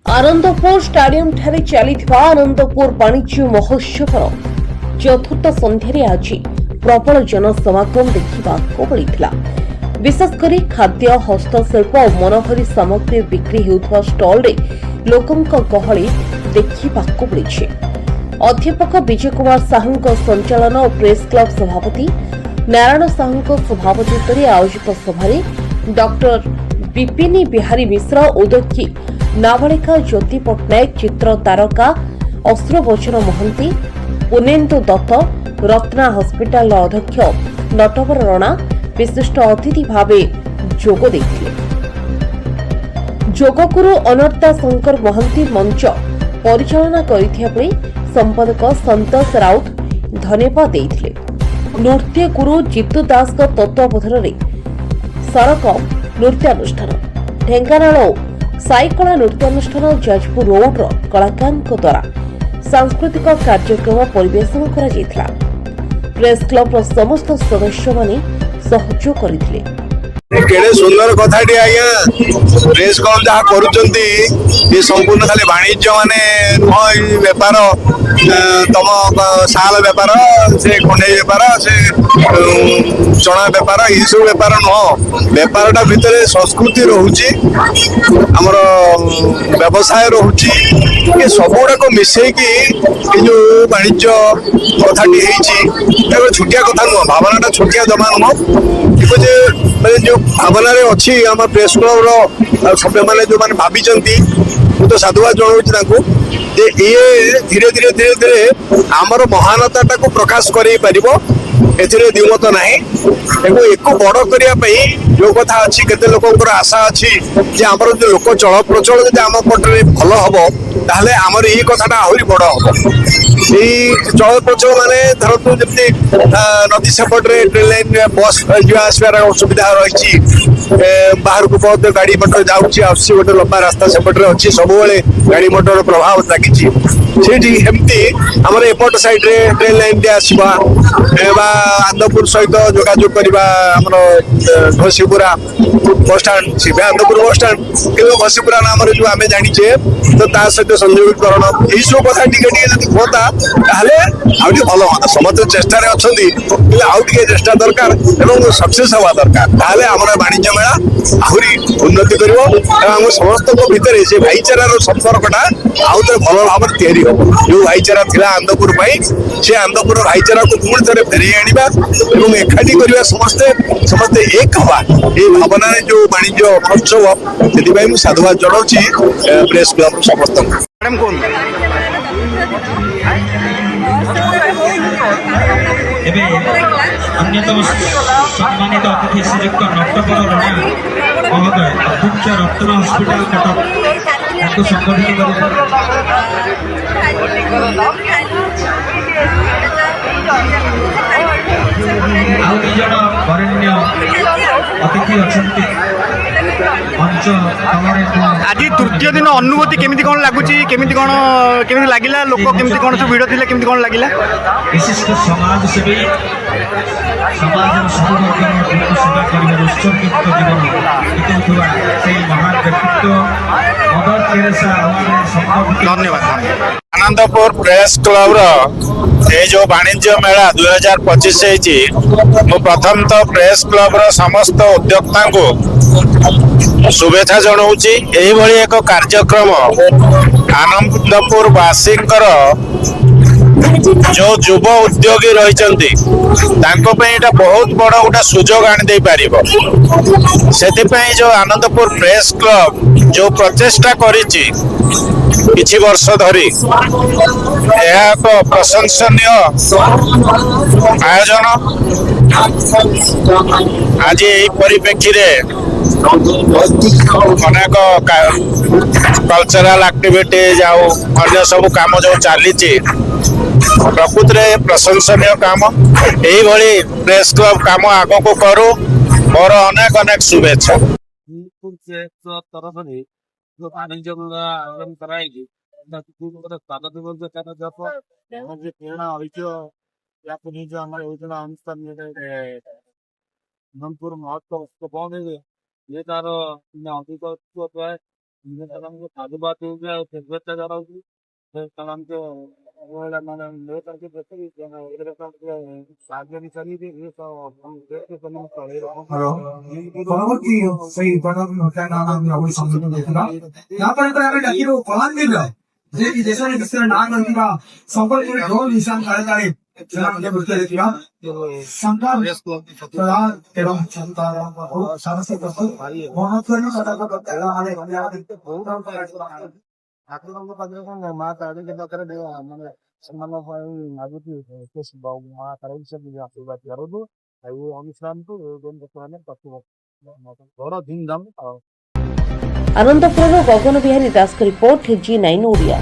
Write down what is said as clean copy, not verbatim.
Anandpur stadium ठारे चलिथिबा आनंदपुर वाणिज्य महोत्सवर चतुर्थ संध्यारे आज प्रबल जनसमागम देखिबाको मिलिथिला। विशेषकर खाद्य हस्तशिल्प और मनोहरी सामग्री बिक्री हेउथबा स्टॉल रे लोकंक गहली देखिबाको मिलिछि। अध्यापक विजय कुमार साहू संचालन और प्रेस क्लब सभापति नारायण साहू सभापतित्व आयोजित सभारे डॉक्टर विपिनी बिहारी मिश्र उदयी नाबालिका ज्योति पट्टनायक चित्र तारका अश्रुवचन महंती पुनेन्दु दत्त रत्ना हस्पिटाल अध्यक्ष नटवर रणा विशिष्ट अतिथि भावे जोग देथिले। जोगगुरु अनर्ता शंकर महंती मंच परिचालना करिथिया बेले संपादक संतोष राउत धन्यवाद देथिले। नृत्य गुरु जितु दास तत्वावधान सरक नृत्यानुष्ठान ढेंकानाल साईकला नृत्यानुष्ठान जाजपुर रोड कलाकार द्वारा सांस्कृतिक कार्यक्रम परिवेशन करा। प्रेस क्लब समस्त सदस्य माने सहयोग करथिले। केड़े सुंदर कथाटी आज्ञा प्रेस क्लब जहाँ करुँच संपूर्ण खाली वाणिज्य माने बेपार तम साल बेपार से खंडे बेपार से चना बेपार ये सब बेपार नुह बेपारटा भितर संस्कृति रोचे आमर व्यवसाय रोचे ये सब गुड़ाक मिसेकी जो वाणिज्य कथाटी छोटिया कथा नुह भावनाटा छोटिया जमा नुह जो भावना अच्छी आम प्रेस क्लब सभ्य मैंने जो मैंने भावी तो साधुवाद जनाऊँ ये धीरे धीरे धीरे धीरे आमर महानता को प्रकाश कर द्विमत ना एक बड़ करने जो कथा अच्छी केते लोक आशा अच्छी आमर जो लोक चल प्रचल जब आम पटे भल हम ताहले आमर ये कथाटा आहरी बड़ हम ये चल प्रचल माने धरतु जमी नदी सेपटे ट्रेन लाइन बस जा आसबार असुविधा रही बाहर को बहुत गाड़ी मटर जाऊँगी आस गोटे लंबा रास्ता सेपटे अच्छी सब गाड़ी मटर प्रभाव लगी आमर एपट साइड्रे ट्रेन लाइन टे आसवा आनंदपुर सहित जोगाजोग करवा घसीपुरा बस स्टाण सी आनंदपुर बस स्टाण कि घसीपुरा नाम जो आम जाचे तो सहित संयोगीकरण यही सब कथा टे होता भल हाँ समस्त चेष्टा अच्छा चेष्टा दरकार सक्सेस हवा दरकार आम वाणिज्य मेला आहरी उन्नति कर समस्त भितर से भाईचारार संपर्कटा आउ थे भल भाव तैयारी हम जो भाईचारा थी आनंदपुर से आनंदपुर भाईचारा को पुणी थे फेर आना एकाठी करवा समस्ते समस्ते एक हवा ये भावना जो वाणिज्य महोत्सव से साधुवाद जनाऊँ प्रेस क्लब समस्त मैडम कौन अन्यतम सम्मानित अतिथि श्रीयुक्त नटवर रणा महोदय अध्यक्ष रत्न हस्पिटाल कटक संगठित आउ दुज वरेण्य अतिथि अच्छा मंच आज तृतीय दिन अनुभूति केमिति कौन लगुच केमिति कौन केमिति लागिला लोक केमिति कौन सब भिड़ थिले केमिति कौन लागिला विशिष्ट समाज सेवी समाज सब वर्गर सेवा कर उत्सर्गित जीवन बिताउथुवा सेही महान व्यक्तित्व मदर तेरेसा धन्यवाद। आनंदपुर प्रेस क्लब ये जो वाणिज्य मेला 2025 मु प्रथम तो प्रेस क्लब समस्त उद्योक्ता को शुभेच्छा जनाऊँगी। यही एक कार्यक्रम आनंदपुर वासी जो युव उद्योगी रही बहुत बड़ गोटे सुजोग आनी पार से जो आनंदपुर प्रेस क्लब जो प्रचेषा किछि वर्ष धरी एक प्रशंसनीय आयोजन आज यही परिप्रेक्षी अनेक कल्चरल एक्टिविटीज अन्य सब काम जो चली प्रकृत में प्रशंसनीय काम यही प्रेस क्लब काम आग को करू मोर अनेक अनेक शुभेच्छा। जो वाणिज्य मेला आयोजन कराएगी स्वागत बोलते प्रेरणा ऐतिह्य जो हमारे योजना अनुष्ठान आनंदपुर महोत्सव उसको बहुत ये तार अधिक है ସେମାନଙ୍କୁ ସାଧୁବାଦ ହଉଛି ଆଉ ଶୁଭେଚ୍ଛା ଜଣାଉଛି ସେ ସେମାନଙ୍କୁ ମାନେ ଲେ କରିକି ଦେଖିବି ସାହାଯ୍ୟ ବିଚାରିବି ପରବର୍ତ୍ତୀ ସେଇ ପରବର୍ତ୍ତୀ ଯାହାଫଳରେ ଆମେ ଡାକିବୁ କଳାନ୍ଦିର ଯିଏକି ଦେଶରେ ବିଶ୍ୱରେ ନାଁ କରିଥିବା ସମ୍ବଲପୁର ଢୋଲ ନିଶାନ କାଳେ କାଳେ ସେମାନଙ୍କୁ ଦୃଷ୍ଟିରେ ଦେଖିବା ସଂଗ୍ରାମ ପ୍ରଧାନ ଏବଂ ସାହସିକ ମହତ୍ୱ ଠାକୁରଙ୍କ ପାଖରେ କଣ ମା ତାରିଣୀ ପାଖରେ ମାନେ ସେମାନଙ୍କ ପାଇଁ ମାଗୁଛି ମା ତାରିଣୀ ସେ ଆଶୀର୍ବାଦ କରନ୍ତୁ ଆଉ ଅନୁଷ୍ଠାନକୁ ଲୋକମାନେ ବଡ ଧୁମଧାମ ଆଉ ଆନନ୍ଦପୁରର ଗଗନ ବିହାରୀ ଦାସଙ୍କ ରିପୋର୍ଟ G9 ଓଡ଼ିଆ।